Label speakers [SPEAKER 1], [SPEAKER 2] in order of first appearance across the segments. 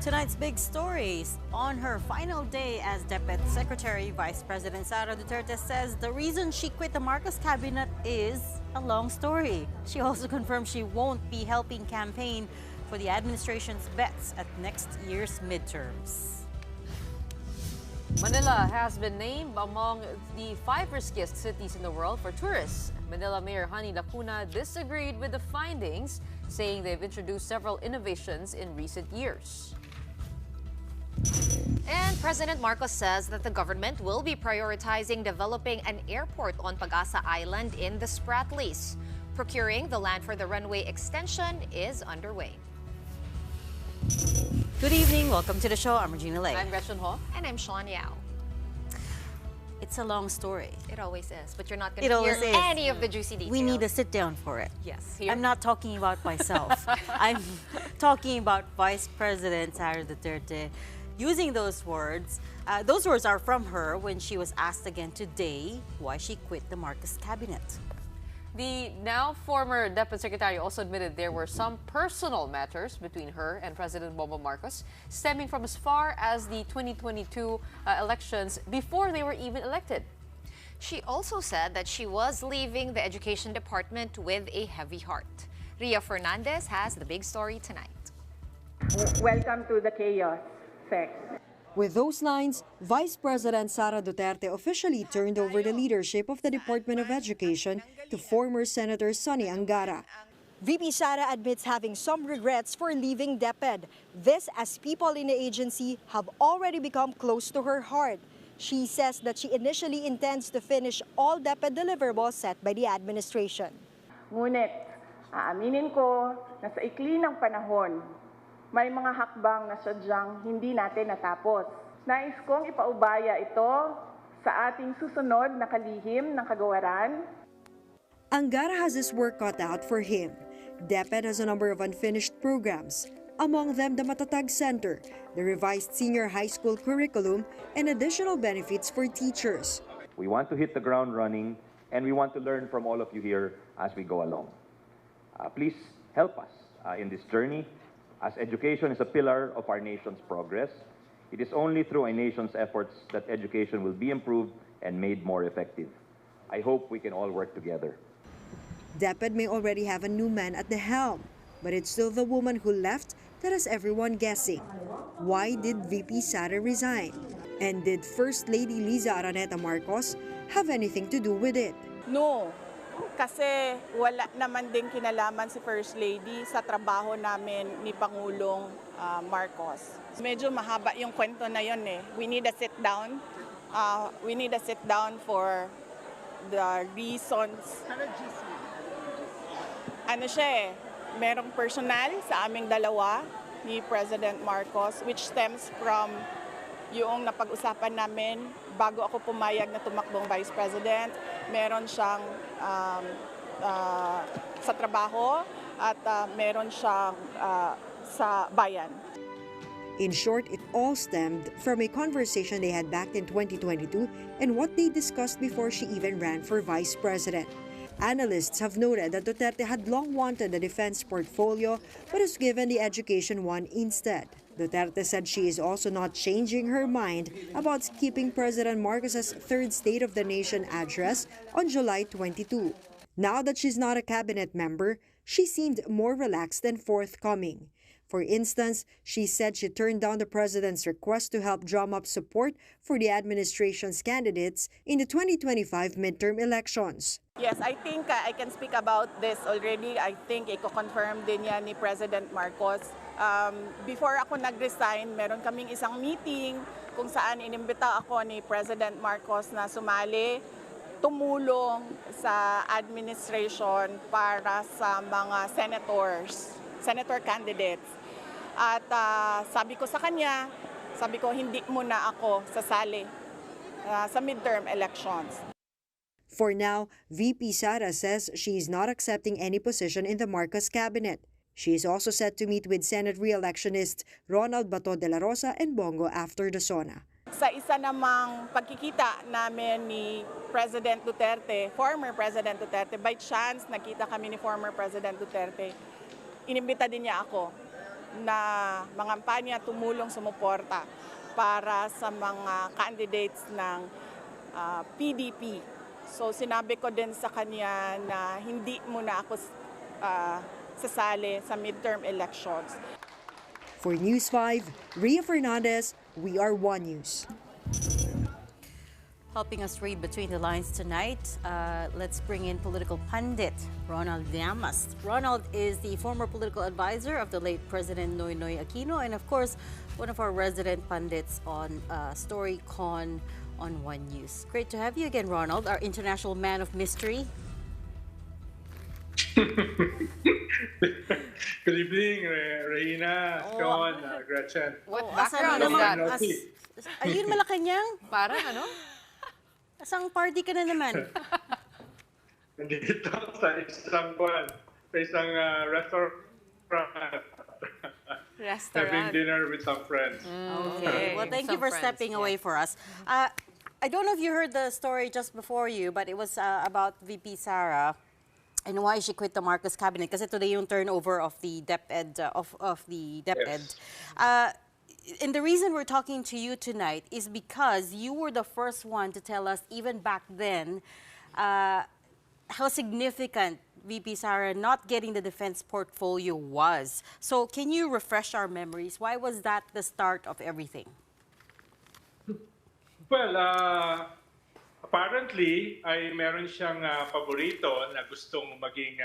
[SPEAKER 1] Tonight's big stories. On her final day as DepEd Secretary, Vice President Sara Duterte says the reason she quit the Marcos cabinet is a long story. She also confirmed she won't be helping campaign for the administration's bets at next year's midterms.
[SPEAKER 2] Manila has been named among the 5 riskiest cities in the world for tourists. Manila Mayor Honey Lacuna disagreed with the findings, saying they've introduced several innovations in recent years.
[SPEAKER 3] And President Marcos says that the government will be prioritizing developing an airport on Pag-asa Island in the Spratlys. Procuring the land for the runway extension is underway.
[SPEAKER 1] Good evening. Welcome to the show. I'm Regina Lay.
[SPEAKER 2] I'm Gretchen Ho.
[SPEAKER 3] And I'm Shawn Yao.
[SPEAKER 1] It's a long story.
[SPEAKER 3] It always is, but you're not going to hear any of the juicy details.
[SPEAKER 1] We need a sit down for it.
[SPEAKER 3] Yes.
[SPEAKER 1] Here. I'm not talking about myself. I'm talking about Vice President Sara Duterte using those words. Those words are from her when she was asked again today why she quit the Marcos cabinet.
[SPEAKER 2] The now former DepEd Secretary also admitted there were some personal matters between her and President Bongbong Marcos, stemming from as far as the 2022 elections before they were even elected.
[SPEAKER 3] She also said that she was leaving the Education Department with a heavy heart. Ria Fernandez has the big story tonight.
[SPEAKER 4] Welcome to the chaos, Sex.
[SPEAKER 5] With those lines, Vice President Sara Duterte officially turned over the leadership of the Department of Education to former Senator Sonny Angara.
[SPEAKER 6] VP Sara admits having some regrets for leaving DepEd. This as people in the agency have already become close to her heart. She says that she initially intends to finish all DepEd deliverables set by the administration.
[SPEAKER 4] Ngunit, aaminin ko na sa ikli ng panahon, may mga hakbang na sadyang hindi natin natapos. Nais kong ipaubaya ito sa ating susunod na kalihim ng kagawaran.
[SPEAKER 5] Angara has his work cut out for him. DepEd has a number of unfinished programs, among them the Matatag Center, the revised senior high school curriculum, and additional benefits for teachers.
[SPEAKER 7] We want to hit the ground running, and we want to learn from all of you here as we go along. Please help us in this journey, as education is a pillar of our nation's progress. It is only through a nation's efforts that education will be improved and made more effective. I hope we can all work together.
[SPEAKER 5] DepEd may already have a new man at the helm, but it's still the woman who left that has everyone guessing. Why did VP Sara resign? And did First Lady Liza Araneta Marcos have anything to do with it?
[SPEAKER 4] No, kasi wala naman din kinalaman si First Lady sa trabaho namin ni Pangulong Marcos. Medyo mahaba yung kwento na yun eh. We need a sit down. We need a sit down for the reasons. Ano siya eh, merong personal sa aming dalawa ni President Marcos which stems from yung napag-usapan namin bago ako pumayag na tumakbong Vice President. Meron siyang sa trabaho at meron siyang sa bayan.
[SPEAKER 5] In short, it all stemmed from a conversation they had back in 2022 and what they discussed before she even ran for Vice President. Analysts have noted that Duterte had long wanted a defense portfolio but was given the education one instead. Duterte said she is also not changing her mind about skipping President Marcos's third State of the Nation address on July 22. Now that she's not a cabinet member, she seemed more relaxed and forthcoming. For instance, she said she turned down the president's request to help drum up support for the administration's candidates in the 2025 midterm elections.
[SPEAKER 4] Yes, I think I can speak about this already. I think i-confirm din yan ni President Marcos. Before ako nag-resign, meron kaming isang meeting kung saan inimbita ako ni President Marcos na sumali, tumulong sa administration para sa mga senator candidates. At sabi ko sa kanya, hindi muna ako sasali sa midterm elections.
[SPEAKER 5] For now, VP Sara says she is not accepting any position in the Marcos cabinet. She is also set to meet with Senate re-electionists Ronald Bato de la Rosa and Bongo after the SONA.
[SPEAKER 4] Sa isa namang pagkikita namin ni President Duterte, former President Duterte, by chance nakita kami ni former President Duterte, inimbita din niya ako na mangampanya, tumulong, sumuporta para sa mga candidates ng PDP. So sinabi ko din sa kanya na hindi muna ako sasali sa midterm elections.
[SPEAKER 5] For News 5, Ria Fernandez, We Are One News.
[SPEAKER 1] Helping us read between the lines tonight, let's bring in political pundit Ronald Llamas. Ronald is the former political advisor of the late President Noynoy Aquino and, of course, one of our resident pundits on StoryCon on One News. Great to have you again, Ronald, our international man of mystery.
[SPEAKER 8] Good evening, Regina, Shawn, Gretchen.
[SPEAKER 2] What
[SPEAKER 1] Asan
[SPEAKER 2] background is that?
[SPEAKER 8] Noisy.
[SPEAKER 1] Ayun, Malacanang.
[SPEAKER 2] Parang ano?
[SPEAKER 1] Asang party ka na naman?
[SPEAKER 8] Nandito sa isang restaurant. Having dinner with some friends.
[SPEAKER 1] Okay. Well, thank you
[SPEAKER 2] Some
[SPEAKER 1] for
[SPEAKER 2] friends,
[SPEAKER 1] stepping away for us. I don't know if you heard the story just before you, but it was about VP Sara and why she quit the Marcos cabinet. Kasi today yung turnover of the DepEd of the DepEd.
[SPEAKER 8] Yes.
[SPEAKER 1] And the reason we're talking to you tonight is because you were the first one to tell us, even back then, how significant VP Sara not getting the defense portfolio was. So can you refresh our memories? Why was that the start of everything?
[SPEAKER 8] Well, apparently, ay meron siyang paborito na gustong maging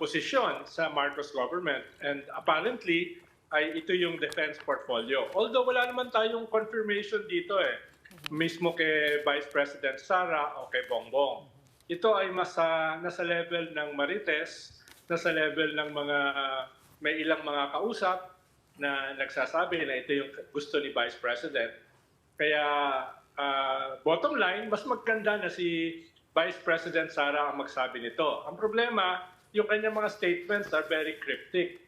[SPEAKER 8] posisyon sa Marcos government. And apparently, ay ito yung defense portfolio. Although wala naman tayong confirmation dito mismo kay Vice President Sara o kay Bongbong. Ito ay nasa level ng Marites, nasa level ng may ilang mga kausap na nagsasabi na ito yung gusto ni Vice President. Kaya bottom line, mas maganda na si Vice President Sara ang magsabi nito. Ang problema, yung kanyang mga statements are very cryptic.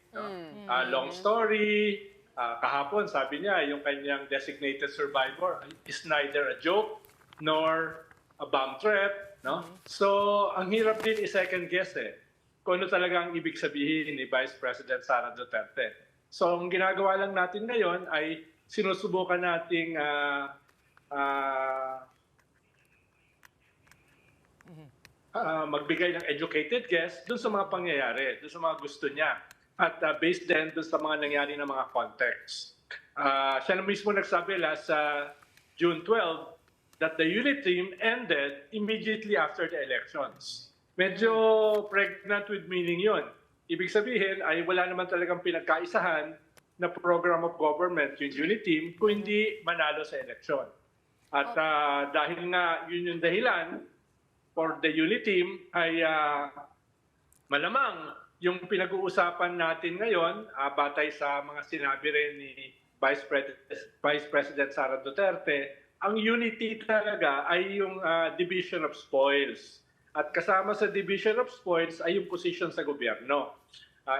[SPEAKER 8] Long story, kahapon sabi niya, yung kanyang designated survivor is neither a joke nor a bomb threat. No? So, ang hirap din i-second guess kung ano talaga ang ibig sabihin ni Vice President Sara Duterte. So, ang ginagawa lang natin ngayon ay sinusubukan nating magbigay ng educated guess dun sa mga pangyayari, dun sa mga gusto niya. At based din dun sa mga nangyari na mga context. Siya na mismo nagsabi last June 12 that the unit team ended immediately after the elections. Medyo pregnant with meaning yun. Ibig sabihin ay wala naman talagang pinagkaisahan na program of government yung unit team kung hindi manalo sa eleksyon. At dahil nga yun yung dahilan for the unit team ay malamang yung pinag-uusapan natin ngayon, batay sa mga sinabi rin ni Vice President Sara Duterte, ang unity talaga ay yung division of spoils. At kasama sa division of spoils ay yung position sa gobyerno.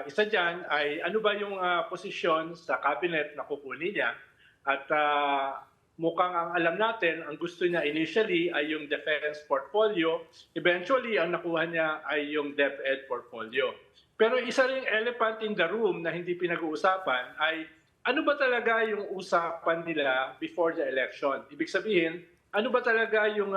[SPEAKER 8] Isa dyan ay ano ba yung posisyon sa cabinet na kukunin niya. At mukhang ang alam natin, ang gusto niya initially ay yung defense portfolio. Eventually, ang nakuha niya ay yung DepEd portfolio. Pero isa ring elephant in the room na hindi pinag-uusapan ay ano ba talaga yung usapan nila before the election? Ibig sabihin, ano ba talaga yung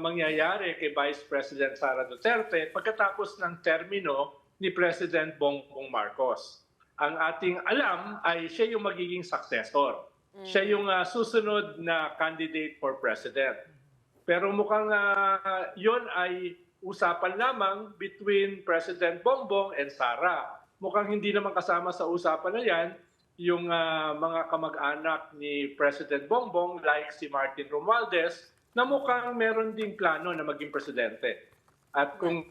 [SPEAKER 8] mangyayari kay Vice President Sara Duterte pagkatapos ng termino ni President Bongbong Marcos? Ang ating alam ay siya yung magiging successor. Siya yung susunod na candidate for president. Pero mukhang yon ay usapan lamang between President Bongbong and Sara. Mukhang hindi naman kasama sa usapan na yan yung mga kamag-anak ni President Bongbong like si Martin Romualdez na mukhang meron ding plano na maging presidente. At kung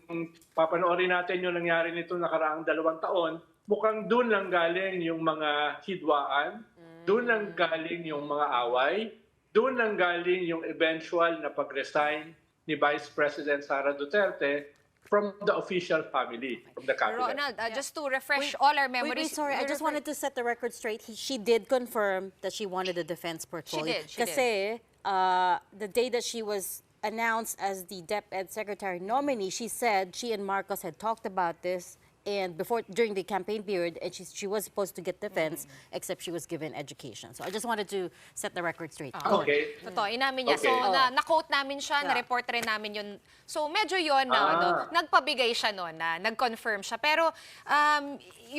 [SPEAKER 8] papanoorin natin yung nangyari nito nakaraang 2 taon, mukhang doon lang galing yung mga hidwaan, doon lang galing yung mga away, doon lang galing yung eventual na pag-resign ni Vice President Sara Duterte from the official family, from the cabinet.
[SPEAKER 3] Ronald, just to refresh all our memories.
[SPEAKER 1] Sorry, I just wanted to set the record straight. She did confirm that she wanted a defense portfolio.
[SPEAKER 3] She did.
[SPEAKER 1] Kasi the day that she was announced as the DepEd Secretary nominee, she said she and Marcos had talked about this and during the campaign period, and she was supposed to get defense, except she was given education. So I just wanted to set the record straight. Go on.
[SPEAKER 8] Okay.
[SPEAKER 3] Totoo, inamin niya.
[SPEAKER 8] Okay.
[SPEAKER 3] So, na-quote namin siya, na-report rin namin yun. So, medyo yun na, nagpabigay siya noon, na nag-confirm siya. Pero,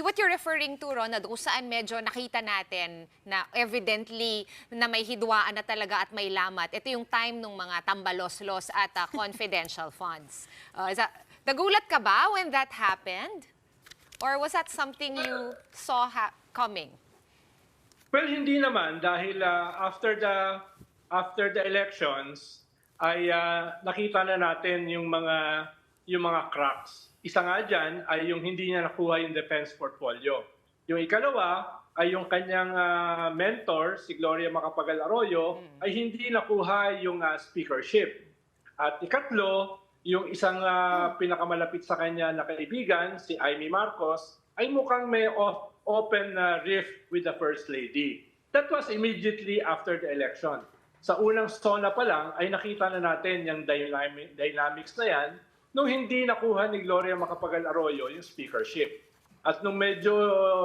[SPEAKER 3] what you're referring to, Ronald, kung saan medyo nakita natin na evidently na may hidwaan na talaga at may lamat, ito yung time ng mga tambalos-los at confidential funds. Nagulat ka ba when that happened? Or was that something you saw coming?
[SPEAKER 8] Well, hindi naman dahil after the elections ay nakita na natin yung mga cracks. Isa nga diyan ay yung hindi niya nakuha yung defense portfolio. Yung ikalawa ay yung kanyang mentor si Gloria Macapagal Arroyo ay hindi nakuha yung speakership. At ikatlo, yung isang pinakamalapit sa kanya na kaibigan, si Amy Marcos, ay mukhang may open rift with the First Lady. That was immediately after the election. Sa unang SONA pa lang, ay nakita na natin yung dynamics na yan nung hindi nakuha ni Gloria Macapagal Arroyo yung speakership. At nung medyo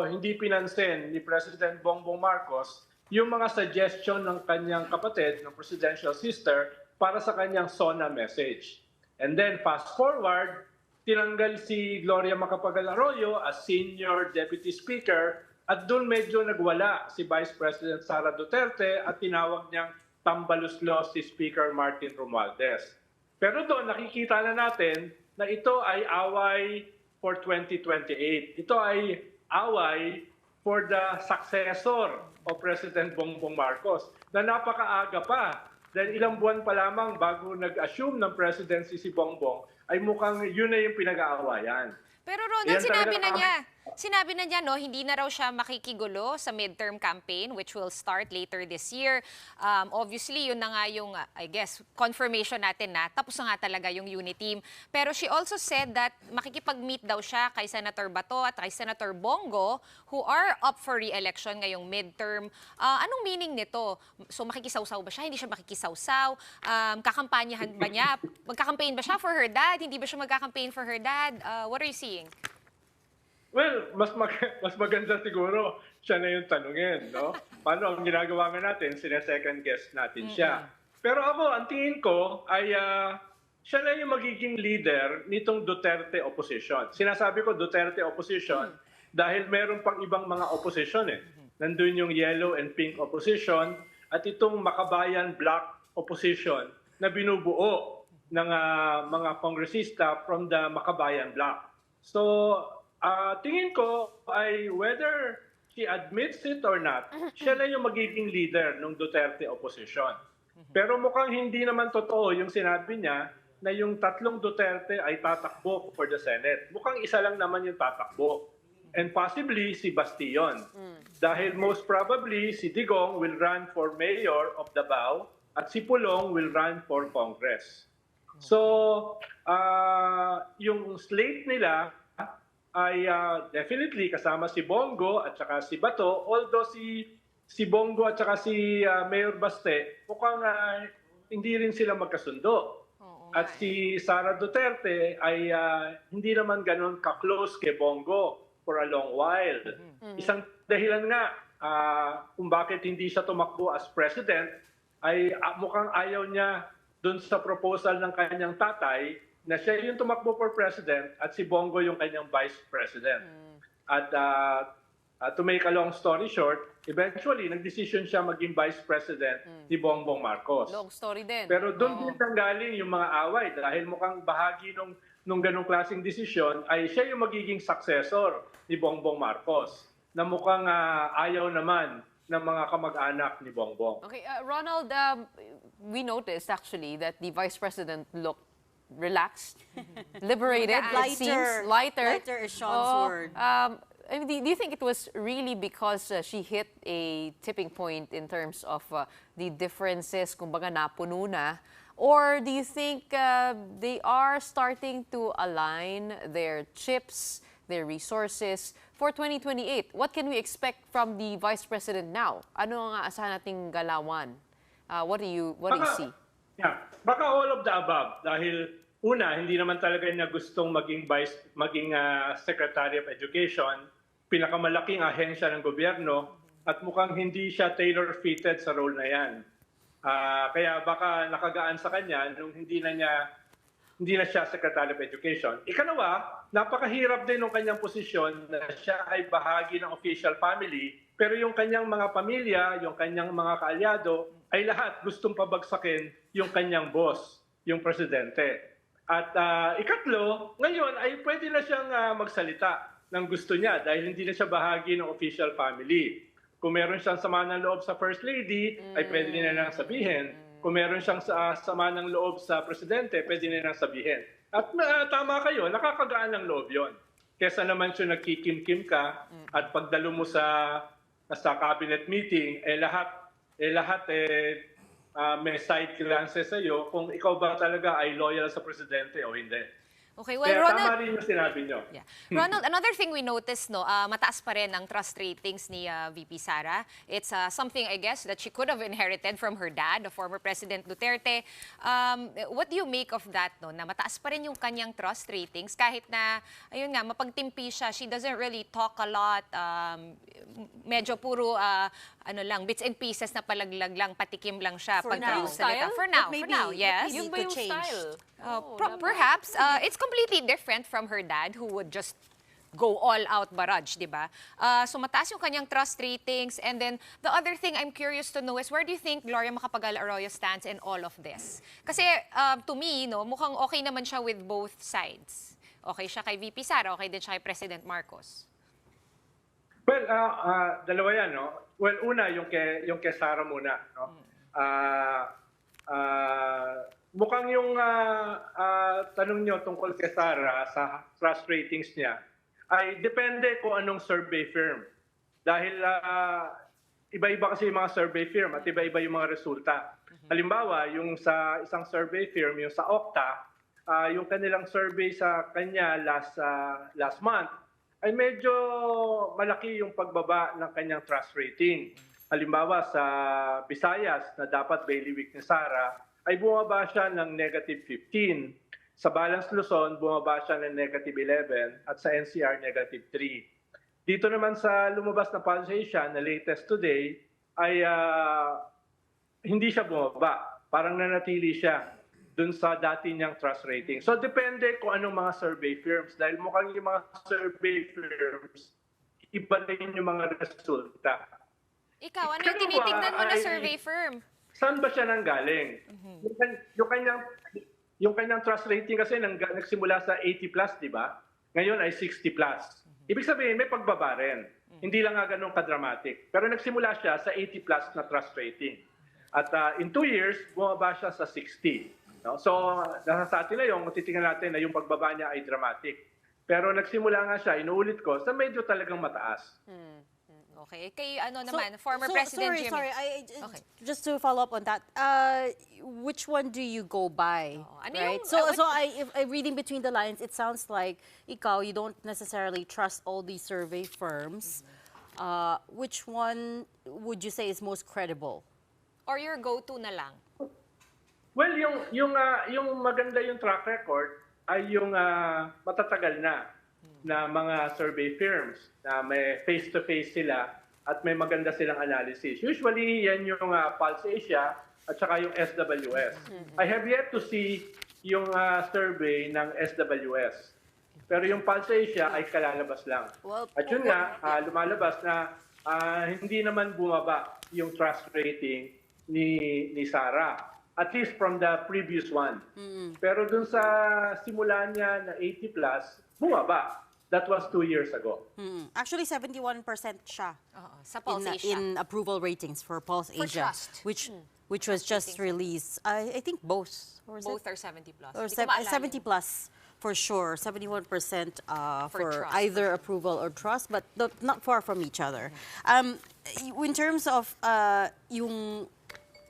[SPEAKER 8] hindi pinansin ni President Bongbong Marcos yung mga suggestion ng kanyang kapatid, ng presidential sister, para sa kanyang SONA message. And then fast forward, tinanggal si Gloria Macapagal Arroyo as Senior Deputy Speaker at doon medyo nagwala si Vice President Sara Duterte at tinawag niyang tambaluslos si Speaker Martin Romualdez. Pero doon nakikita na natin na ito ay away for 2028. Ito ay away for the successor of President Bongbong Marcos na napakaaga pa. Dahil ilang buwan pa lamang bago nag-assume ng presidency si Bongbong, ay mukhang yun na yung pinag-aawayan.
[SPEAKER 3] Pero Ronald, sinabi na niya, no, hindi na raw siya makikigulo sa midterm campaign which will start later this year. Obviously, yun na nga yung, I guess, confirmation natin na tapos na nga talaga yung unity team. Pero she also said that makikipag-meet daw siya kay Senator Bato at kay Senator Bongo who are up for re-election ngayong midterm. Anong meaning nito? So makikisawsaw ba siya? Hindi siya makikisawsaw? Kakampanyahan ba niya? Magkakampaign ba siya for her dad? Hindi ba siya magkakampaign for her dad? What are you seeing?
[SPEAKER 8] Well, mas maganda siguro siya na yung tanungin, no? Paano ang ginagawa nga natin, sine-second guess natin siya. Pero ako, ang tingin ko ay siya na yung magiging leader nitong Duterte opposition. Sinasabi ko Duterte opposition dahil meron pang ibang mga opposition eh. Nandun yung yellow and pink opposition at itong makabayan black opposition na binubuo ng mga kongresista from the makabayan black. So, tingin ko ay whether she admits it or not, siya na yung magiging leader ng Duterte opposition. Pero mukhang hindi naman totoo yung sinabi niya na yung tatlong Duterte ay tatakbo for the Senate. Mukhang isa lang naman yung tatakbo. And possibly si Bastion. Dahil most probably si Digong will run for mayor of Davao at si Pulong will run for Congress. So, yung slate nila ay definitely kasama si Bongo at saka si Bato, although si Bongo at saka si Mayor Baste mukhang hindi rin sila magkasundo. At si Sara Duterte ay hindi naman ganun ka-close kay Bongo for a long while. Isang dahilan nga kung bakit hindi siya tumakbo as president ay mukhang ayaw niya dun sa proposal ng kanyang tatay na siya yung tumakbo for president at si Bongo yung kanyang vice president. At to make a long story short, eventually, nagdesisyon siya maging vice president ni Bongbong Marcos.
[SPEAKER 2] Long story din.
[SPEAKER 8] Pero doon din nanggaling yung mga away dahil mukhang bahagi nung ganong klaseng desisyon ay siya yung magiging successor ni Bongbong Marcos na mukhang ayaw naman ng mga kamag-anak ni Bongbong.
[SPEAKER 2] Okay, Ronald, we noticed actually that the vice president looked relaxed, liberated, it seems, lighter.
[SPEAKER 1] Lighter is Shawn's word.
[SPEAKER 2] I mean, do you think it was really because she hit a tipping point in terms of the differences, kumbaga napuno na? Or do you think they are starting to align their chips, their resources for 2028? What can we expect from the Vice President now? Ano ang aasahan nating galawan? What do you see?
[SPEAKER 8] Yeah, baka all of the above dahil una, hindi naman talaga niya gustong maging Secretary of Education, pinakamalaking ahensya ng gobyerno, at mukhang hindi siya tailor-fitted sa role na yan. Kaya baka nakagaan sa kanya nung hindi na siya Secretary of Education. Ikalawa, napakahirap din ng kanyang posisyon na siya ay bahagi ng official family, pero yung kanyang mga pamilya, yung kanyang mga kaalyado, ay lahat gustong pabagsakin yung kanyang boss, yung presidente. At ikatlo, ngayon ay pwede na siyang magsalita ng gusto niya dahil hindi na siya bahagi ng official family. Kung meron siyang sama ng loob sa First Lady, ay pwede na lang sabihin. Kung meron siyang sama ng loob sa Presidente, pwede na lang sabihin. At tama kayo, nakakagaan ng loob yon. Kesa naman siya nagkikimkim ka at pagdalo mo sa cabinet meeting, lahat may side glances sa'yo kung ikaw ba talaga ay loyal sa Presidente o hindi.
[SPEAKER 3] Okay, well,
[SPEAKER 8] Kaya
[SPEAKER 3] Ronald,
[SPEAKER 8] tama rin yung sinabi nyo.
[SPEAKER 3] yeah. Ronald, another thing we noticed, mataas pa rin ang trust ratings ni VP Sara. It's something, I guess, that she could have inherited from her dad, the former President Duterte. What do you make of that, na mataas pa rin yung kanyang trust ratings kahit na, ayun nga, mapagtimpi siya, she doesn't really talk a lot, medyo puro, bits and pieces na palaglag lang, patikim lang siya.
[SPEAKER 1] For now.
[SPEAKER 3] For now, yes.
[SPEAKER 2] Yun ba yung style?
[SPEAKER 3] Perhaps it's completely different from her dad who would just go all out barrage, di ba? So mataas yung kanyang trust ratings, and then the other thing I'm curious to know is where do you think Gloria Macapagal-Arroyo stands in all of this? Kasi to me, mukhang okay naman siya with both sides. Okay siya kay VP Sara, okay din siya kay President Marcos.
[SPEAKER 8] Well, dalawa yan, no? Well, una, yung kay Sara muna, no? Mukhang yung tanong nyo tungkol kay Sara sa trust ratings niya ay depende kung anong survey firm. Dahil iba-iba kasi yung mga survey firm at iba-iba yung mga resulta. Halimbawa, yung sa isang survey firm, yung sa Okta, yung kanilang survey sa kanya last month, ay medyo malaki yung pagbaba ng kanyang trust rating. Halimbawa, sa Visayas, na dapat bailiwick ni Sara, ay bumaba siya ng -15. Sa Balance Luzon, bumaba siya ng -11 at sa NCR, -3. Dito naman sa lumabas na Pulse Asia na latest today, ay hindi siya bumaba. Parang nanatili siya dun sa dati niyang trust rating. So depende kung anong mga survey firms. Dahil mukhang yung mga survey firms, iba rin yung mga resulta.
[SPEAKER 3] Ikaw, ano yung tinitignan mo na survey firm?
[SPEAKER 8] Saan ba siya nanggaling? Yung kanyang trust rating kasi nagsimula sa 80 plus, di ba? Ngayon ay 60 plus. Ibig sabihin, may pagbaba rin. Hindi lang nga ganun kadramatic. Pero nagsimula siya sa 80 plus na trust rating. At in 2 years, bumaba siya sa 60. No? So, nasa sa atin na yung titingnan natin na yung pagbaba niya ay dramatic. Pero nagsimula nga siya, inuulit ko, sa medyo talagang mataas.
[SPEAKER 3] Okay. Kay former President Jimmy.
[SPEAKER 1] Sorry,
[SPEAKER 3] Okay.
[SPEAKER 1] just to follow up on that, which one do you go by?
[SPEAKER 3] Ano
[SPEAKER 1] Right?
[SPEAKER 3] yung-
[SPEAKER 1] If reading between the lines, it sounds like ikaw, you don't necessarily trust all these survey firms. Which one would you say is most credible?
[SPEAKER 3] Or your go-to na lang?
[SPEAKER 8] Well, yung maganda yung track record ay yung matatagal na mga survey firms na may face-to-face sila at may maganda silang analysis. Usually, yan yung Pulse Asia at saka yung SWS. I have yet to see yung survey ng SWS. Pero yung Pulse Asia ay kalalabas lang. At yun nga, lumalabas na hindi naman bumaba yung trust rating ni Sara. At least from the previous one. Pero dun sa simula niya na 80 plus, bumaba. That was 2 years ago.
[SPEAKER 1] Actually, 71% siya
[SPEAKER 3] Sa Pulse Asia.
[SPEAKER 1] in approval ratings for Pulse
[SPEAKER 3] For
[SPEAKER 1] Asia,
[SPEAKER 3] trust.
[SPEAKER 1] which was just released. I think both. Or is
[SPEAKER 3] Both
[SPEAKER 1] it?
[SPEAKER 3] are 70 plus.
[SPEAKER 1] Or
[SPEAKER 3] Hindi ko maalala
[SPEAKER 1] 70 plus for sure. 71% for
[SPEAKER 3] trust.
[SPEAKER 1] either approval or trust, but not far from each other. In terms of yung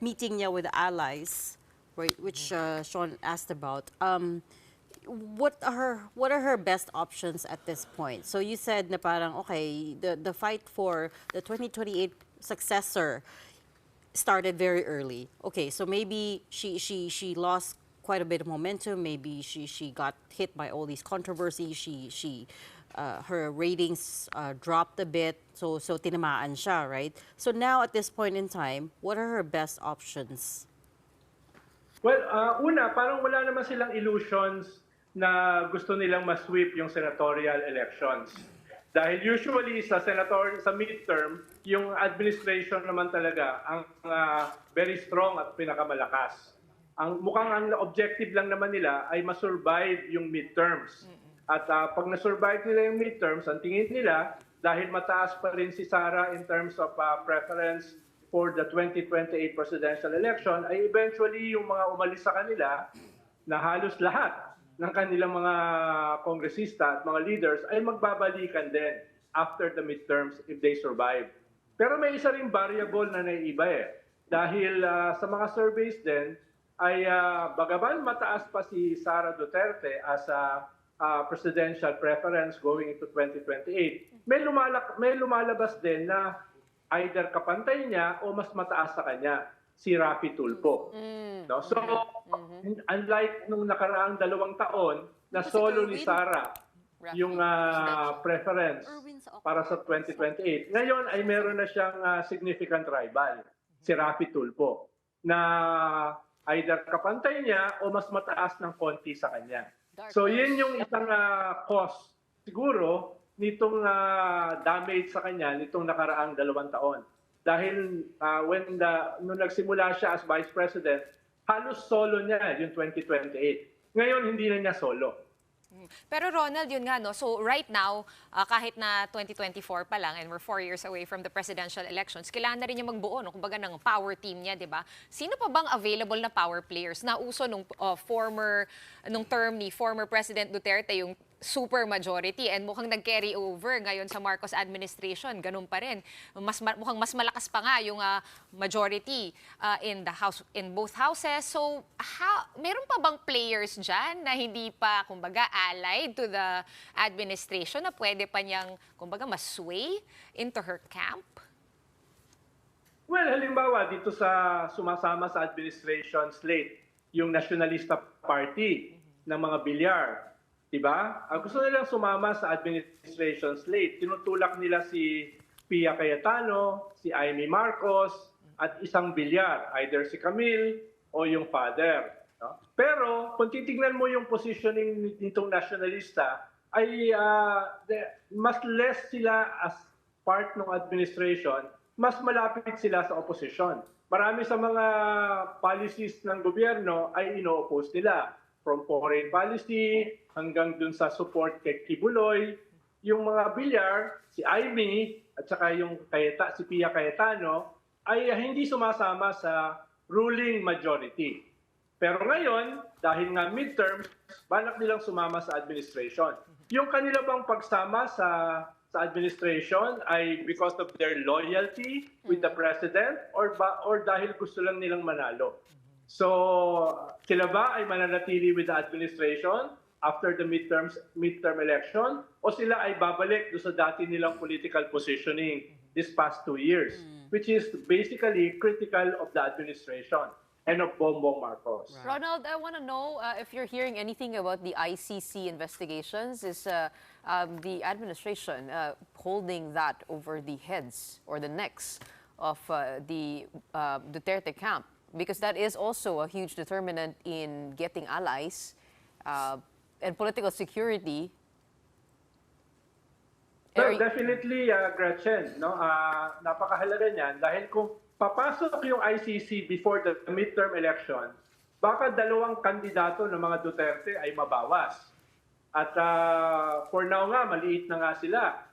[SPEAKER 1] meeting niya with allies, right, which Shawn asked about, what are her best options at this point? So you said na parang okay, the fight for the 2028 successor started very early. Okay, so maybe she lost quite a bit of momentum. Maybe she got hit by all these controversies. Her ratings dropped a bit, so tinamaan siya, right? So now at this point in time, what are her best options?
[SPEAKER 8] Well, una, parang wala naman silang illusions na gusto nilang ma-sweep yung senatorial elections. Dahil usually sa midterm, yung administration naman talaga ang very strong at pinakamalakas. Mukhang ang objective lang naman nila ay ma-survive yung midterms. At pag na-survive nila yung midterms, ang tingin nila, dahil mataas pa rin si Sara in terms of preference for the 2028 presidential election, ay eventually yung mga umalis sa kanila na halos lahat ng kanilang mga kongresista at mga leaders ay magbabalikan din after the midterms if they survive. Pero may isa ring variable na naiiba Dahil sa mga surveys din, ay bagaman mataas pa si Sara Duterte as a presidential preference going into 2028, may lumalabas din na either kapantay niya o mas mataas sa kanya, si Raffy Tulfo. No? So, unlike nung nakaraang 2 taon na solo ni Sara yung preference para sa 2028, ngayon ay meron na siyang significant rival, si Raffy Tulfo, na either kapantay niya o mas mataas ng konti sa kanya. So, yun yung isang cause siguro nitong damage sa kanya nitong nakaraang 2 taon. Dahil nung nagsimula siya as Vice President, halos solo niya yung 2028. Ngayon, hindi na niya solo.
[SPEAKER 3] Pero Ronald, yun nga, no? So right now, kahit na 2024 pa lang and we're 4 years away from the presidential elections, kailangan na rin niya magbuo, no? Kumbaga ng power team niya, di ba? Sino pa bang available na power players? Nauso nung term ni former President Duterte, yung super majority, and mukhang nag-carry over ngayon sa Marcos administration. Ganun pa rin. Mukhang mas malakas pa nga yung majority in both houses. So, meron pa bang players dyan na hindi pa, kumbaga, allied to the administration na pwede pa niyang, kumbaga, mas-sway into her camp?
[SPEAKER 8] Well, halimbawa, dito sa sumasama sa administration slate, yung Nationalista Party ng mga bilyar, diba? Gusto nilang sumama sa administration slate. Tinutulak nila si Pia Cayetano, si Amy Marcos, at isang bilyar, either si Camille o yung father. No? Pero kung titignan mo yung positioning nitong nationalista, ay mas less sila as part ng administration, mas malapit sila sa opposition. Marami sa mga policies ng gobyerno ay ino-oppose nila. From foreign policy hanggang dun sa support kay Kibuloy, yung mga bilyar, si Amy at saka yung si Pia Cayetano ay hindi sumasama sa ruling majority. Pero ngayon, dahil nga midterms, balak nilang sumama sa administration. Yung kanila bang pagsama sa administration ay because of their loyalty with the president or dahil gusto lang nilang manalo? So, sila ba ay mananatili with the administration after the midterm election o sila ay babalik do sa dati nilang political positioning this past 2 years, which is basically critical of the administration and of Bongbong Marcos.
[SPEAKER 2] Right. Ronald, I want to know if you're hearing anything about the ICC investigations. Is the administration holding that over the heads or the necks of the Duterte camp? Because that is also a huge determinant in getting allies and political security.
[SPEAKER 8] Well, definitely, Gretchen, no? Napakahalaga niyan dahil kung papasok yung ICC before the midterm election, baka 2 kandidato ng mga Duterte ay mabawas. At for now nga, maliit na nga sila.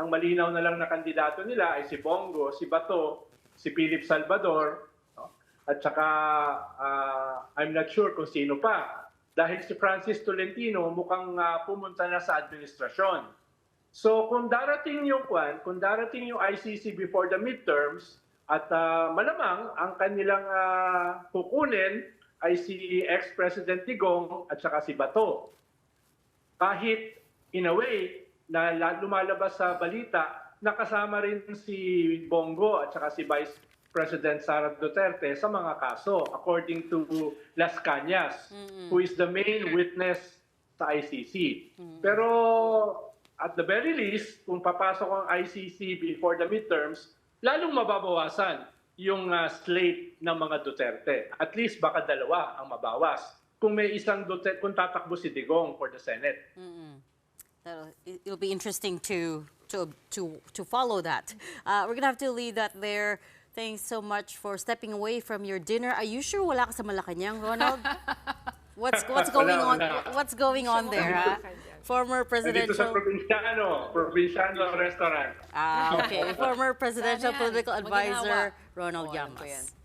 [SPEAKER 8] Ang malinaw na lang na kandidato nila ay si Bongo, si Bato, si Philip Salvador, no? At saka I'm not sure kung sino pa. Dahil si Francis Tolentino mukhang pumunta na sa administrasyon. So kung darating yung ICC before the midterms at malamang ang kanilang kukunin ay si ex-President Digong at saka si Bato. Kahit in a way na lumalabas sa balita, nakasama rin si Bongo at saka President Sara Duterte sa mga kaso, according to Las Cañas, who is the main witness sa ICC. Pero at the very least, kung papasok ang ICC before the midterms, lalong mababawasan yung slate ng mga Duterte. At least baka dalawa ang mabawas. Kung may isang Duterte, kung tatakbo si Digong for the Senate.
[SPEAKER 1] It'll be interesting to follow that. We're gonna have to leave that there. Thanks so much for stepping away from your dinner. Are you sure wala ka sa Malacanang, Ronald? What's going on? What's going on there? Former
[SPEAKER 8] Dito sa
[SPEAKER 1] presidential
[SPEAKER 8] Provinciano Restaurant.
[SPEAKER 1] Okay. Former presidential political advisor Ronald Llamas.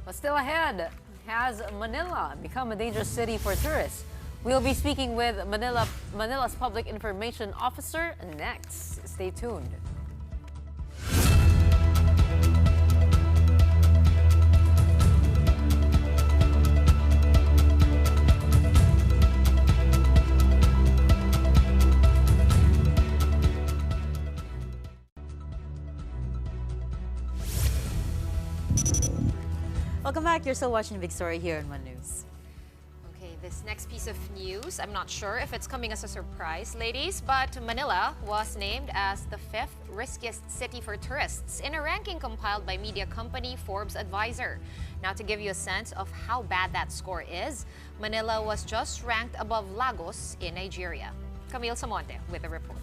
[SPEAKER 2] But still ahead, has Manila become a dangerous city for tourists? We'll be speaking with Manila's Public Information Officer next. Stay tuned.
[SPEAKER 1] Welcome back. You're still watching Big Story here on One News.
[SPEAKER 3] Okay, this next piece of news, I'm not sure if it's coming as a surprise, ladies, but Manila was named as the 5th riskiest city for tourists in a ranking compiled by media company Forbes Advisor. Now, to give you a sense of how bad that score is, Manila was just ranked above Lagos in Nigeria. Camille Samonte with the report.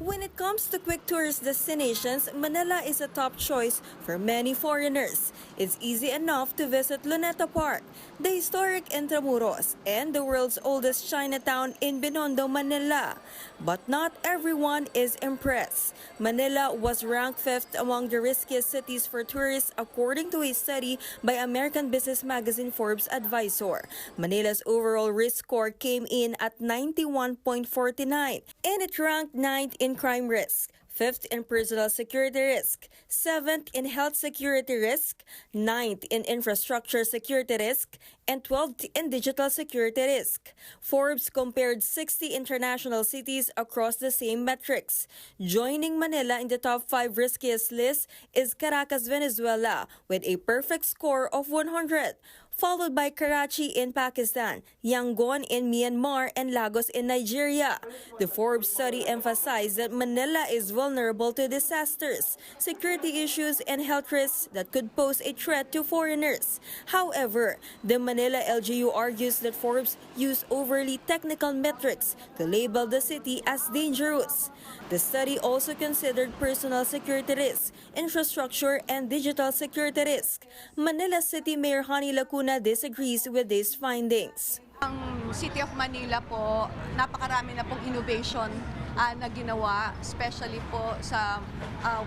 [SPEAKER 9] When it comes to quick tourist destinations, Manila is a top choice for many foreigners. It's easy enough to visit Luneta Park, the historic Intramuros, and the world's oldest Chinatown in Binondo, Manila. But not everyone is impressed. Manila was ranked 5th among the riskiest cities for tourists according to a study by American business magazine Forbes Advisor. Manila's overall risk score came in at 91.49, and it ranked 9th in crime risk, 5th in personal security risk, 7th in health security risk, 9th in infrastructure security risk, and 12th in digital security risk. Forbes compared 60 international cities across the same metrics. Joining Manila in the top 5 riskiest list is Caracas, Venezuela, with a perfect score of 100. Followed by Karachi in Pakistan, Yangon in Myanmar, and Lagos in Nigeria. The Forbes study emphasized that Manila is vulnerable to disasters, security issues, and health risks that could pose a threat to foreigners. However, the Manila LGU argues that Forbes used overly technical metrics to label the city as dangerous. The study also considered personal security risks, infrastructure, and digital security risk. Manila City Mayor Honey Lacuna disagrees with these findings.
[SPEAKER 10] Ang City of Manila po, napakarami na pong innovation na ginawa, especially po sa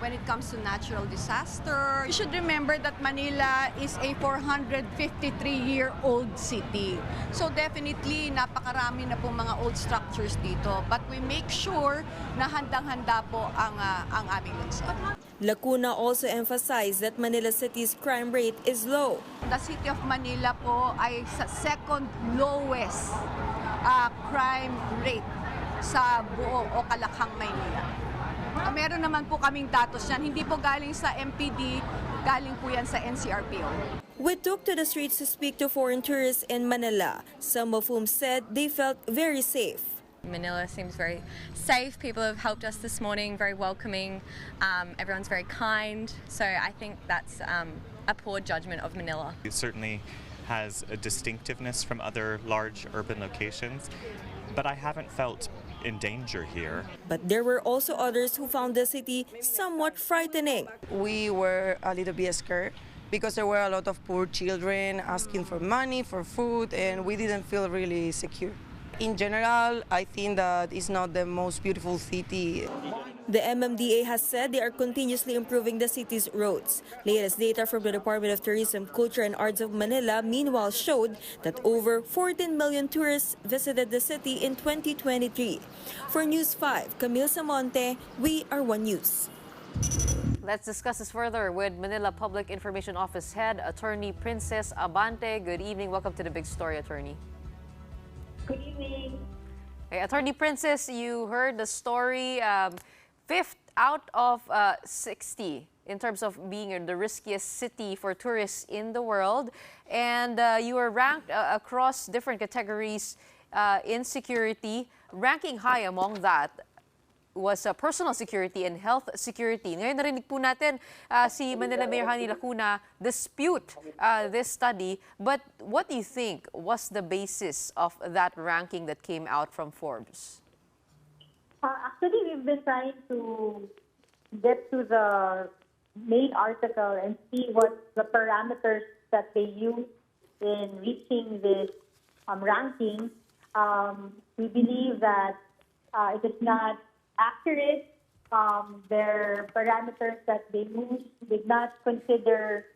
[SPEAKER 10] when it comes to natural disaster. You should remember that Manila is a 453-year-old city. So definitely, napakarami na pong mga old structures dito. But we make sure na handang-handa po ang aming lungsod.
[SPEAKER 9] Lacuna also emphasized that Manila City's crime rate is low.
[SPEAKER 10] The City of Manila po ay sa second lowest crime rate sa buo o Kalakhang, Maynila. Meron naman po kaming datos yan. Hindi po galing sa MPD, galing po yan sa NCRPO.
[SPEAKER 9] We took to the streets to speak to foreign tourists in Manila, some of whom said they felt very safe.
[SPEAKER 11] Manila seems very safe. People have helped us this morning, very welcoming. Everyone's very kind. So I think that's a poor judgment of Manila.
[SPEAKER 12] It certainly has a distinctiveness from other large urban locations, but I haven't felt in danger here.
[SPEAKER 9] But there were also others who found the city somewhat frightening.
[SPEAKER 13] We were a little bit scared because there were a lot of poor children asking for money, for food, and we didn't feel really secure. In general, I think that it's not the most beautiful city.
[SPEAKER 9] The MMDA has said they are continuously improving the city's roads. Latest data from the Department of Tourism, Culture and Arts of Manila, meanwhile, showed that over 14 million tourists visited the city in 2023. For News 5, Camille Samonte, we are One News.
[SPEAKER 2] Let's discuss this further with Manila Public Information Office Head, Attorney Princess Abante. Good evening. Welcome to the Big Story, Attorney.
[SPEAKER 14] Good evening.
[SPEAKER 2] Hey, Attorney Princess, you heard the story. 5th out of 60 in terms of being the riskiest city for tourists in the world. And you were ranked across different categories in security. Ranking high among that was personal security and health security. Ngayon narinig po natin si Manila Mayor Hani Lacuna dispute this study. But what do you think was the basis of that ranking that came out from Forbes?
[SPEAKER 14] Actually, we've been trying to get to the main article and see what the parameters that they use in reaching this ranking. We believe that it is not accurate. Their parameters that they use did not consider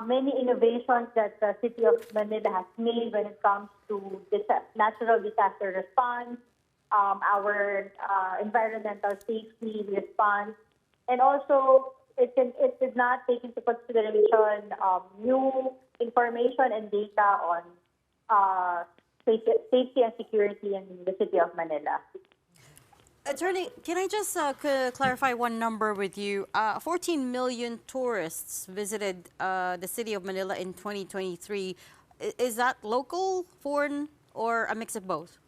[SPEAKER 14] many innovations that the City of Manila has made when it comes to natural disaster response, our environmental safety response, and also it did not take into consideration new information and data on safety and security in the City of Manila.
[SPEAKER 1] Attorney, can I just clarify one number with you? 14 million tourists visited the city of Manila in 2023. Is that local, foreign, or a mix of both?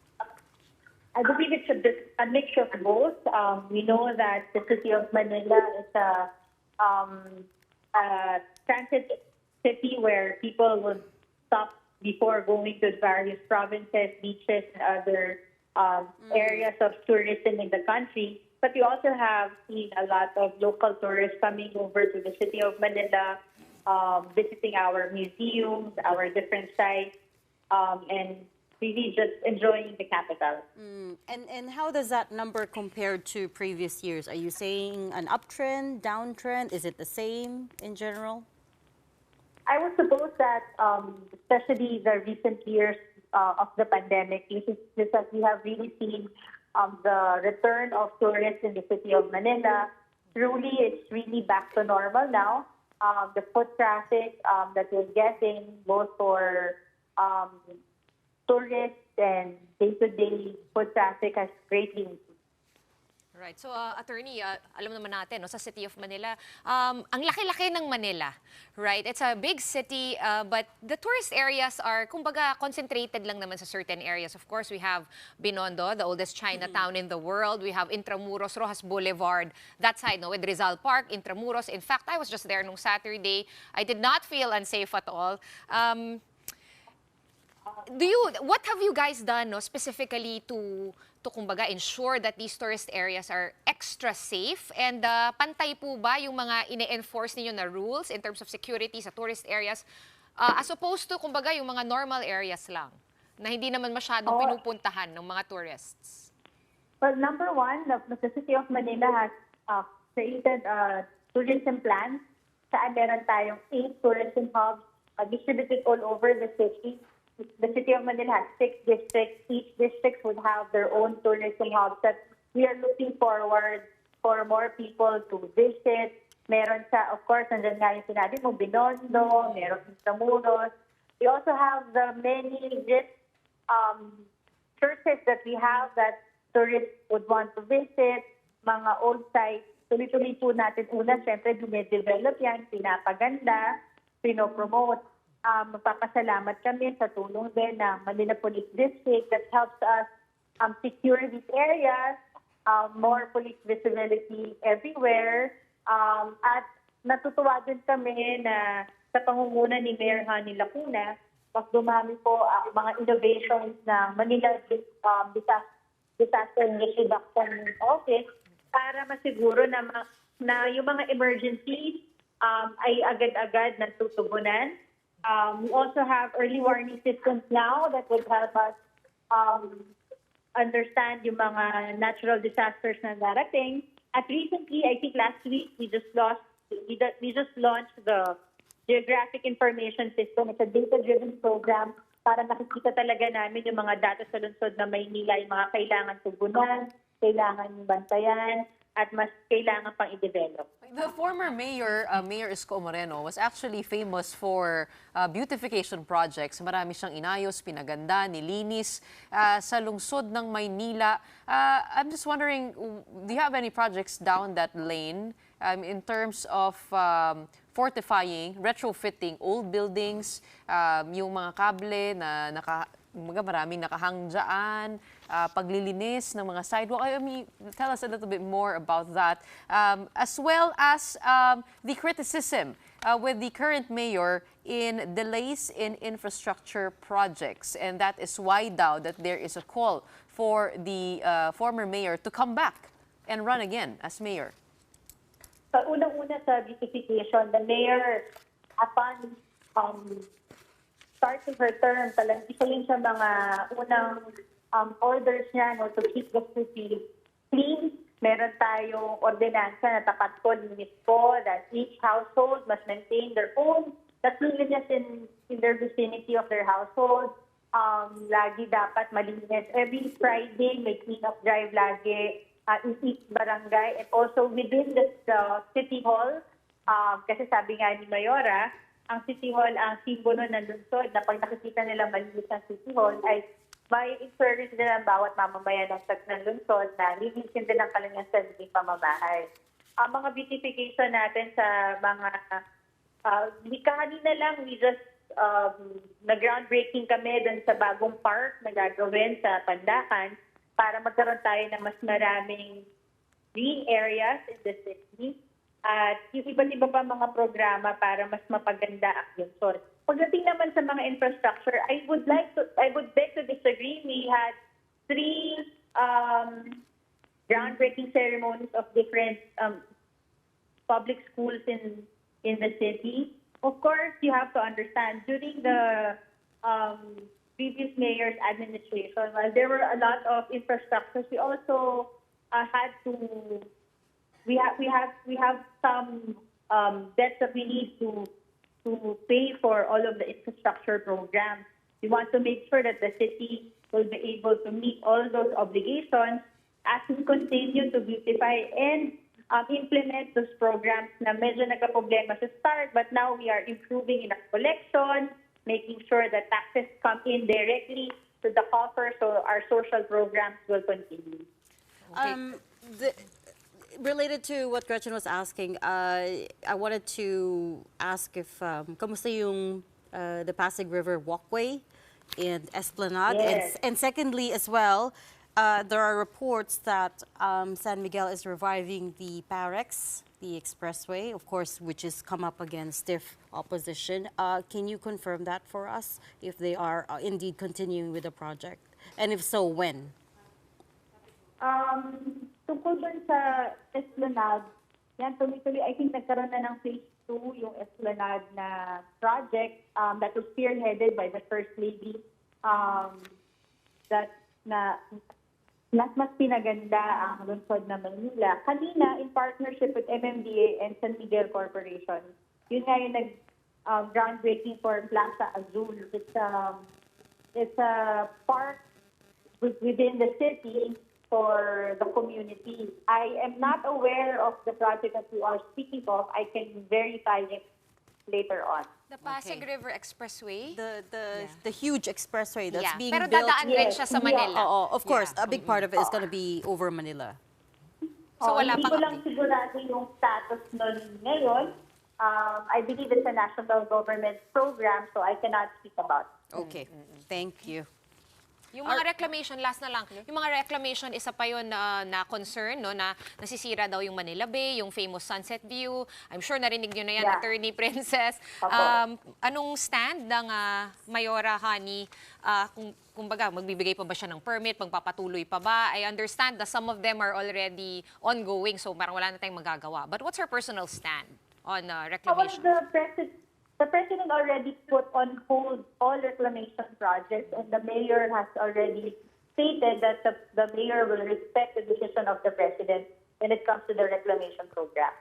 [SPEAKER 14] I believe it's a mixture of both. We know that the city of Manila is a transit city where people would stop before going to various provinces, beaches, and other areas of tourism in the country. But we also have seen a lot of local tourists coming over to the city of Manila, visiting our museums, our different sites, and really just enjoying the capital.
[SPEAKER 1] And how does that number compare to previous years? Are you saying an uptrend, downtrend? Is it the same in general?
[SPEAKER 14] I would suppose that, especially the recent years of the pandemic, because we have really seen the return of tourists in the city of Manila. Truly, it's really back to normal now. The foot traffic that we're getting, both for tourists and day-to-day foot traffic, has greatly increased.
[SPEAKER 3] Right. So, Attorney, alam naman natin, no, sa City of Manila, ang laki-laki ng Manila, right? It's a big city, but the tourist areas are, kumbaga, concentrated lang naman sa certain areas. Of course, we have Binondo, the oldest Chinatown in the world. We have Intramuros, Rojas Boulevard, that side, no, with Rizal Park, Intramuros. In fact, I was just there nung Saturday. I did not feel unsafe at all. What have you guys done, no, specifically to kumbaga ensure that these tourist areas are extra safe? And pantay po ba yung mga ine-enforce ninyo na rules in terms of security sa tourist areas as opposed to kumbaga yung mga normal areas lang na hindi naman masyadong pinupuntahan ng mga tourists?
[SPEAKER 14] Well, number one, the City of Manila has created a tourism plan. Saan meron tayong 8 tourism hubs distributed all over the city. The City of Manila has 6 districts. Each district would have their own tourism hubs that we are looking forward for more people to visit. Meron sa, of course, nandiyan nga yung sinabi mo, Binondo, meron Intramuros. We also have the many rich churches that we have that tourists would want to visit, mga old sites. Tuloy-tuloy po natin una, syempre, dume-develop yan, pinapaganda, pinopromote. Magpapasalamat kami sa tulong din ng Manila Police District that helps us secure these areas, more police visibility everywhere. At natutuwa din kami na sa pangunguna ni Mayor Hani Lacuna, mas dumami po ang mga innovations ng Manila Disaster Risk Reduction Office para masiguro na yung mga emergencies ay agad-agad natutugunan. We also have early warning systems now that would help us understand yung mga natural disasters na darating. At recently, I think last week, we just launched the Geographic Information System. It's a data-driven program para nakikita talaga namin yung mga data sa lungsod na Maynila, yung mga kailangan tugunan, kailangan bantayan, at mas kailangan pang i-develop.
[SPEAKER 2] The former mayor, Mayor Isko Moreno, was actually famous for beautification projects. Marami siyang inayos, pinaganda, nilinis sa lungsod ng Maynila. I'm just wondering, do you have any projects down that lane? in terms of fortifying, retrofitting old buildings, yung mga kable na maraming nakahang dyan, paglilinis ng mga sidewalk. I mean, tell us a little bit more about that, as well as the criticism with the current mayor in delays in infrastructure projects. And that is why daw that there is a call for the former mayor to come back and run again as mayor.
[SPEAKER 14] Unang-una sa beautification, the mayor, upon starting her term, talagang isa yun sa mga unang orders niya to keep the city clean. Meron tayong ordinansa na tapat ko, limit ko, that each household must maintain their own cleanliness in their vicinity of their household. Lagi dapat malinis. Every Friday, may clean-up drive lagi in each barangay. And also within the City Hall, kasi sabi nga ni Mayora, ang City Hall, ang simbolo ng lungsod na pag nakikita nila malinis ang City Hall ay may encourage din ang bawat mamamayan ng lungsod na linisin din ang kanilang sariling pamamahay. Ang mga beautification natin sa mga, kanina lang, we just nag-groundbreaking kami dun sa bagong park na gagawin sa Pandakan para magkaroon tayo ng mas maraming green areas in the city. At yung iba't iba pa mga programa para mas mapaganda ang lungsod. Pagdating naman sa mga infrastructure, I would beg to disagree. We had 3 groundbreaking ceremonies of different public schools in the city. Of course, you have to understand, during the previous mayor's administration, while there were a lot of infrastructures, we also had to, we have some debts that we need to pay for all of the infrastructure programs. We want to make sure that the city will be able to meet all those obligations as we continue to beautify and implement those programs na medyo nagka-problema sa start, but now we are improving in our collection, making sure that taxes come in directly to the coffer so our social programs will continue.
[SPEAKER 1] Related to what Gretchen was asking, I wanted to ask if, kamusta yung the Pasig River walkway in Esplanade?
[SPEAKER 14] Yes.
[SPEAKER 1] And secondly as well, there are reports that San Miguel is reviving the Parex, the expressway, of course, which has come up against stiff opposition. Can you confirm that for us, if they are indeed continuing with the project? And if so, when?
[SPEAKER 14] Tungkol dun sa Esplanade, yan, tuloy-tuloy, I think nagkaroon na ng phase 2 yung Esplanade na project that was spearheaded by the First Lady, that na mas pinaganda ang lungsod na Manila. Kanina, in partnership with MMDA and San Miguel Corporation, yun nga yung groundbreaking for Plaza Azul. It's a park within the city for the community. I am not aware of the project that you are speaking of. I can verify it later on.
[SPEAKER 3] The Pasig River Expressway?
[SPEAKER 1] The huge expressway that's being
[SPEAKER 3] Pero
[SPEAKER 1] built.
[SPEAKER 3] dadaan rin siya sa Manila.
[SPEAKER 1] Of course, a big part of it is going to be over Manila.
[SPEAKER 3] So wala
[SPEAKER 14] Hindi
[SPEAKER 3] pang
[SPEAKER 14] ko lang sigurado yung status nun ngayon. I believe it's a national government program, so I cannot speak about it.
[SPEAKER 1] Okay, thank you.
[SPEAKER 3] Yung mga reclamation, last na lang, yung mga reclamation, isa pa yun na concern, no, na nasisira daw yung Manila Bay, yung famous sunset view. I'm sure narinig nyo na yan, Attorney Princess. Anong stand ng Mayora Hani? Kumbaga, magbibigay pa ba siya ng permit? Magpapatuloy pa ba? I understand that some of them are already ongoing, so parang wala na tayong magagawa. But what's her personal stand on reclamation?
[SPEAKER 14] The president already put on hold all reclamation projects, and the mayor has already stated that the mayor will respect the decision of the president when it comes to the reclamation program.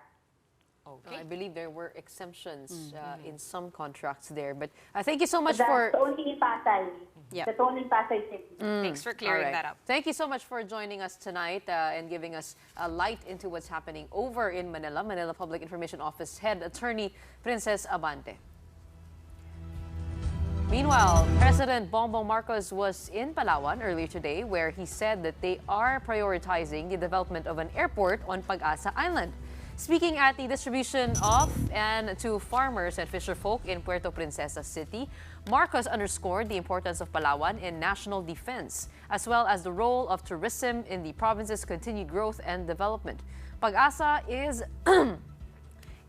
[SPEAKER 2] Okay. I believe there were exemptions in some contracts there, but thank you so much
[SPEAKER 14] That's only in Pasay.
[SPEAKER 1] Yep.
[SPEAKER 14] That's only in Pasay City.
[SPEAKER 3] Thanks for clearing that up.
[SPEAKER 2] Thank you so much for joining us tonight and giving us a light into what's happening over in Manila. Manila Public Information Office Head Attorney Princess Abante. Meanwhile, President Bongbong Marcos was in Palawan earlier today, where he said that they are prioritizing the development of an airport on Pag-asa Island. Speaking at the distribution of and to farmers and fisherfolk in Puerto Princesa City, Marcos underscored the importance of Palawan in national defense, as well as the role of tourism in the province's continued growth and development. Pag-asa is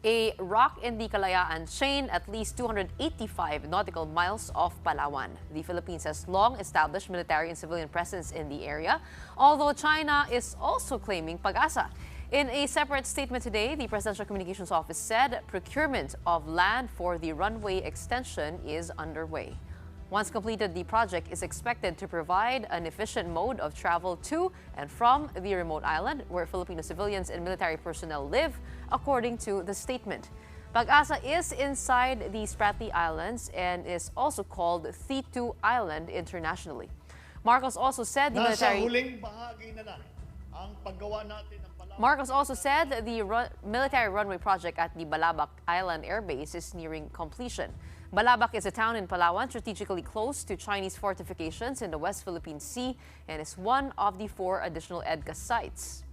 [SPEAKER 2] a rock in the Kalayaan chain, at least 285 nautical miles off Palawan. The Philippines has long established military and civilian presence in the area, although China is also claiming Pag-asa. In a separate statement today, the Presidential Communications Office said procurement of land for the runway extension is underway. Once completed, the project is expected to provide an efficient mode of travel to and from the remote island where Filipino civilians and military personnel live, according to the statement. Pag-asa is inside the Spratly Islands and is also called Thitu Island internationally. Marcos also said the military... Marcos also said the military runway project at the Balabak Island Air Base is nearing completion. Balabak is a town in Palawan strategically close to Chinese fortifications in the West Philippine Sea and is one of the 4 additional EDCA sites.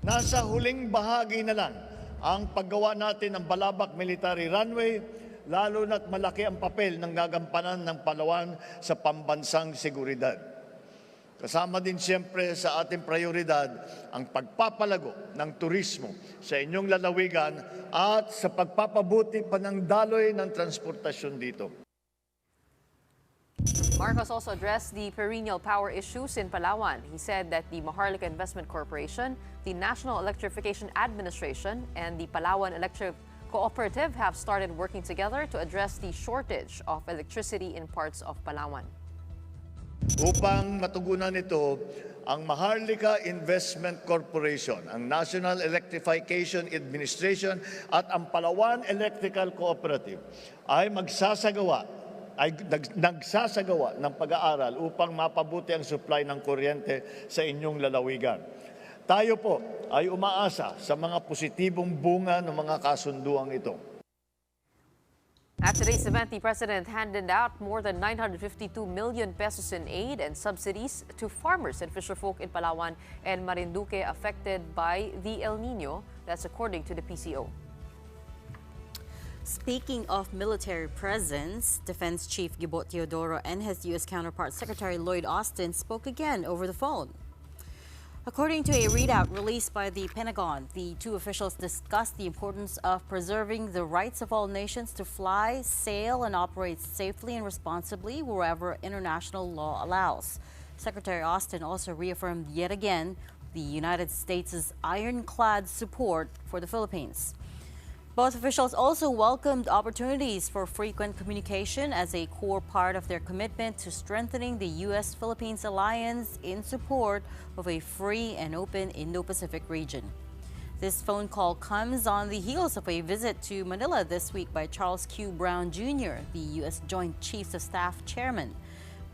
[SPEAKER 15] Nasa huling bahagi na lang ang paggawa natin ng Balabak Military Runway, lalo na't malaki ang papel ng gagampanan ng Palawan sa pambansang seguridad. Kasama din siyempre sa ating prioridad ang pagpapalago ng turismo sa inyong lalawigan at sa pagpapabuti pa ng daloy ng transportasyon dito.
[SPEAKER 2] Marcos also addressed the perennial power issues in Palawan. He said that the Maharlika Investment Corporation, the National Electrification Administration, and the Palawan Electric Cooperative have started working together to address the shortage of electricity in parts of Palawan.
[SPEAKER 15] Upang matugunan ito, ang Maharlika Investment Corporation, ang National Electrification Administration at ang Palawan Electrical Cooperative ay nagsasagawa ng pag-aaral upang mapabuti ang supply ng kuryente sa inyong lalawigan. Tayo po ay umaasa sa mga positibong bunga ng mga kasunduang ito.
[SPEAKER 2] At today's event, the President handed out more than 952 million pesos in aid and subsidies to farmers and fisherfolk in Palawan and Marinduque affected by the El Nino. That's according to the PCO.
[SPEAKER 1] Speaking of military presence, Defense Chief Gibot Teodoro and his U.S. counterpart Secretary Lloyd Austin spoke again over the phone. According to a readout released by the Pentagon, the 2 officials discussed the importance of preserving the rights of all nations to fly, sail, and operate safely and responsibly wherever international law allows. Secretary Austin also reaffirmed yet again the United States' ironclad support for the Philippines. Both officials also welcomed opportunities for frequent communication as a core part of their commitment to strengthening the U.S.-Philippines alliance in support of a free and open Indo-Pacific region. This phone call comes on the heels of a visit to Manila this week by Charles Q. Brown Jr., the U.S. Joint Chiefs of Staff Chairman.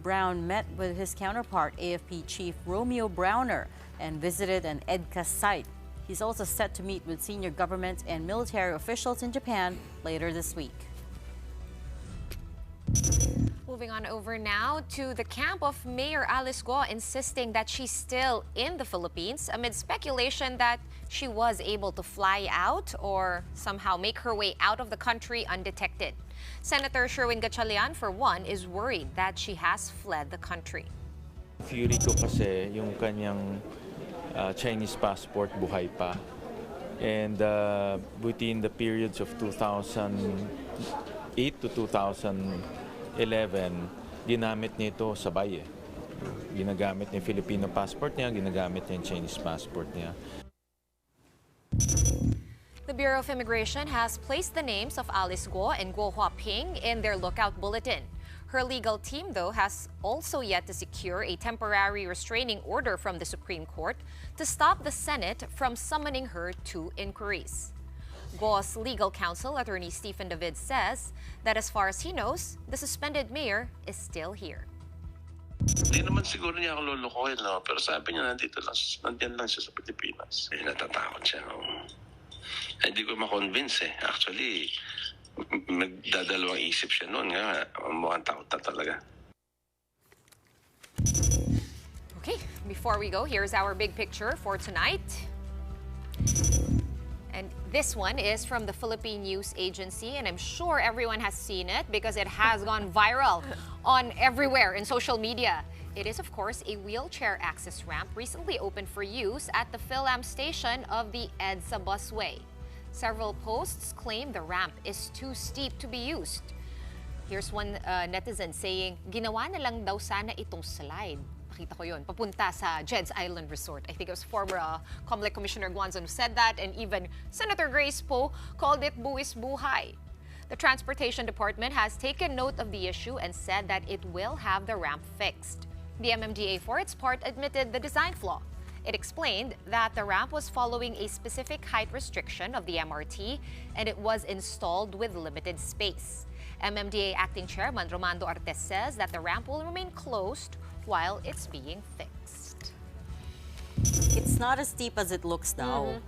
[SPEAKER 1] Brown met with his counterpart, AFP Chief Romeo Browner, and visited an EDCA site. He's also set to meet with senior government and military officials in Japan later this week.
[SPEAKER 3] Moving on over now to the camp of Mayor Alice Go, insisting that she's still in the Philippines amid speculation that she was able to fly out or somehow make her way out of the country undetected. Senator Sherwin Gatchalian, for one, is worried that she has fled the country.
[SPEAKER 16] Theory ko kasi yung kanyang Chinese passport buhay pa. And within the periods of 2008 to 2011, ginamit niya ito sabay eh. Ginagamit niya Filipino passport niya, ginagamit niya yung Chinese passport niya.
[SPEAKER 3] The Bureau of Immigration has placed the names of Alice Go and Guo Huaping in their lookout bulletin. Her legal team, though, has also yet to secure a temporary restraining order from the Supreme Court to stop the Senate from summoning her to inquiries. Guo's legal counsel, Attorney Stephen David, says that as far as he knows, the suspended mayor is still here.
[SPEAKER 17] Hindi naman siguro niya ako lulukohin, no? Pero sabi niya nandiyan lang siya sa Pilipinas. Natatakot siya, no? Hindi ko ma-convince eh. Actually, nagdadalawang isip siya noon nga. Mukhang takot na talaga.
[SPEAKER 3] Okay, before we go, here's our big picture for tonight. And this one is from the Philippine News Agency, and I'm sure everyone has seen it because it has gone viral on everywhere in social media. It is, of course, a wheelchair access ramp recently opened for use at the PhilAm station of the EDSA busway. Several posts claim the ramp is too steep to be used. Here's one netizen saying, ginawa na lang daw sana itong slide. Nakita ko yun, papunta sa Jed's Island Resort. I think it was former COMELEC Commissioner Guanzon who said that, and even Senator Grace Poe called it buwis buhay. The Transportation Department has taken note of the issue and said that it will have the ramp fixed. The MMDA, for its part, admitted the design flaw. It explained that the ramp was following a specific height restriction of the MRT, and it was installed with limited space. MMDA Acting Chairman Romando Artes says that the ramp will remain closed while it's being fixed.
[SPEAKER 1] It's not as steep as it looks now.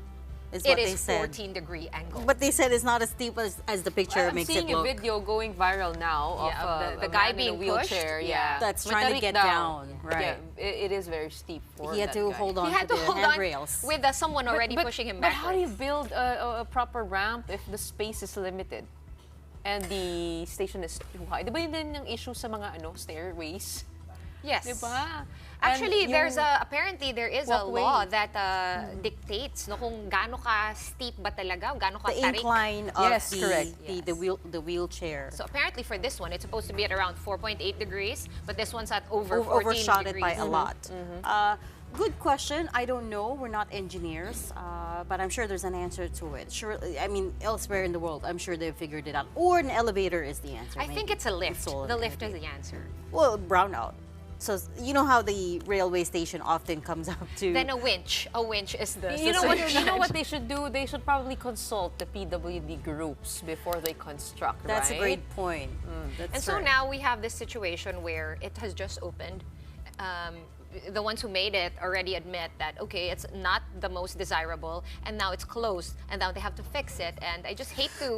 [SPEAKER 1] Is
[SPEAKER 3] It
[SPEAKER 1] what
[SPEAKER 3] is
[SPEAKER 1] they said.
[SPEAKER 3] 14-degree angle.
[SPEAKER 1] But they said it's not as steep as the picture
[SPEAKER 2] I'm
[SPEAKER 1] makes it
[SPEAKER 2] seeing
[SPEAKER 1] look.
[SPEAKER 2] a video going viral now of
[SPEAKER 3] the
[SPEAKER 2] a
[SPEAKER 3] guy
[SPEAKER 2] man in
[SPEAKER 3] being
[SPEAKER 2] a wheelchair.
[SPEAKER 3] pushed.
[SPEAKER 2] Yeah,
[SPEAKER 1] That's trying to get down. Right.
[SPEAKER 2] Yeah, it is very steep for
[SPEAKER 1] He had
[SPEAKER 2] that
[SPEAKER 1] to
[SPEAKER 2] guy.
[SPEAKER 1] hold on
[SPEAKER 3] He had
[SPEAKER 1] to
[SPEAKER 3] to
[SPEAKER 1] the
[SPEAKER 3] hold on
[SPEAKER 1] handrails.
[SPEAKER 3] with someone already pushing him
[SPEAKER 2] But
[SPEAKER 3] back.
[SPEAKER 2] how do you build a proper ramp if the space is limited and the station is too high? Di ba yun din yung issue sa mga stairways?
[SPEAKER 3] Yes.
[SPEAKER 2] Diba?
[SPEAKER 3] Actually,
[SPEAKER 2] And
[SPEAKER 3] apparently there is a
[SPEAKER 2] walkway.
[SPEAKER 3] law that dictates kung gaano ka steep ba talaga, gaano ka
[SPEAKER 1] The
[SPEAKER 3] tarik.
[SPEAKER 1] incline of
[SPEAKER 2] Yes, correct.
[SPEAKER 1] the wheelchair.
[SPEAKER 3] So apparently for this one, it's supposed to be at around 4.8 degrees, but this one's at over 14
[SPEAKER 1] Overshot
[SPEAKER 3] degrees.
[SPEAKER 1] it by a lot. Good question. I don't know. We're not engineers, but I'm sure there's an answer to it. Sure, I mean, elsewhere in the world, I'm sure they've figured it out. Or an elevator is the answer.
[SPEAKER 3] I think it's a lift.
[SPEAKER 1] all
[SPEAKER 3] The
[SPEAKER 1] an
[SPEAKER 3] lift is
[SPEAKER 1] elevator.
[SPEAKER 3] the answer.
[SPEAKER 1] Well, brownout. So you know how the railway station often comes up to.
[SPEAKER 3] Then a winch. A winch is the
[SPEAKER 2] You know what?
[SPEAKER 3] solution.
[SPEAKER 2] You know what they should do? They should probably consult the PWD groups before they construct.
[SPEAKER 1] That's
[SPEAKER 2] right?
[SPEAKER 1] a great point. That's
[SPEAKER 3] And so
[SPEAKER 1] right.
[SPEAKER 3] now we have this situation where it has just opened. The ones who made it already admit that, okay, it's not the most desirable, and now it's closed, and now they have to fix it. And I just hate to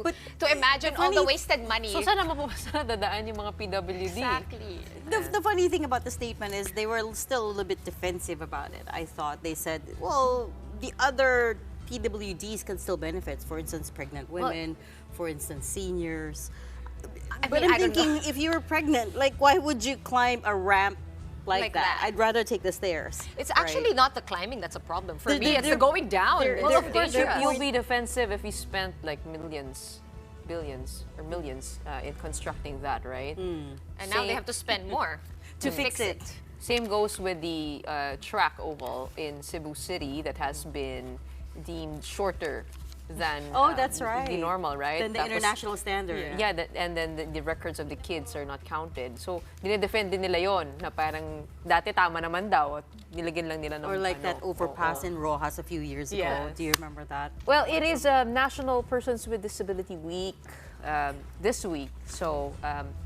[SPEAKER 3] imagine all the wasted money.
[SPEAKER 2] So sana dadaan yung mga PWD.
[SPEAKER 3] Exactly.
[SPEAKER 1] The funny thing about the statement is they were still a little bit defensive about it. I thought they said, well, the other PWDs can still benefit. For instance, pregnant women, for instance, seniors. But
[SPEAKER 3] mean,
[SPEAKER 1] I'm
[SPEAKER 3] I don't
[SPEAKER 1] thinking,
[SPEAKER 3] know.
[SPEAKER 1] if you were pregnant, like, why would you climb a ramp like that? I'd rather take the stairs.
[SPEAKER 3] It's actually not the climbing that's a problem. For
[SPEAKER 1] They're-
[SPEAKER 3] me, it's
[SPEAKER 1] they're-
[SPEAKER 3] the going down.
[SPEAKER 2] Well, of course,
[SPEAKER 3] dangerous.
[SPEAKER 2] you'll be defensive if you spent like millions, billions, or millions in constructing that, right?
[SPEAKER 3] And now they have to spend more
[SPEAKER 1] to fix it.
[SPEAKER 2] Same goes with the track oval in Cebu City that has been deemed shorter than
[SPEAKER 1] that's right.
[SPEAKER 2] the normal, right?
[SPEAKER 1] Than the international standard.
[SPEAKER 2] Yeah, and then the records of the kids are not counted. So, dinedefend din nila yon na parang dati tama naman daw at nilagyan lang nila ng
[SPEAKER 1] Or like that overpass in Rojas a few years ago.
[SPEAKER 2] Yes.
[SPEAKER 1] Do you remember that?
[SPEAKER 2] Well, it is National Persons with Disability Week this week, so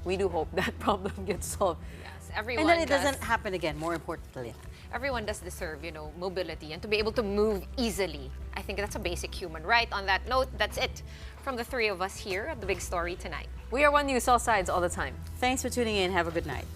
[SPEAKER 2] we do hope that problem gets solved.
[SPEAKER 3] Yes, everyone
[SPEAKER 1] And then it
[SPEAKER 3] does.
[SPEAKER 1] doesn't happen again, more importantly.
[SPEAKER 3] Everyone does deserve, mobility and to be able to move easily. I think that's a basic human right. On that note, that's it from the three of us here at The Big Story tonight.
[SPEAKER 2] We are One News, all sides, all the time.
[SPEAKER 1] Thanks for tuning in. Have a good night.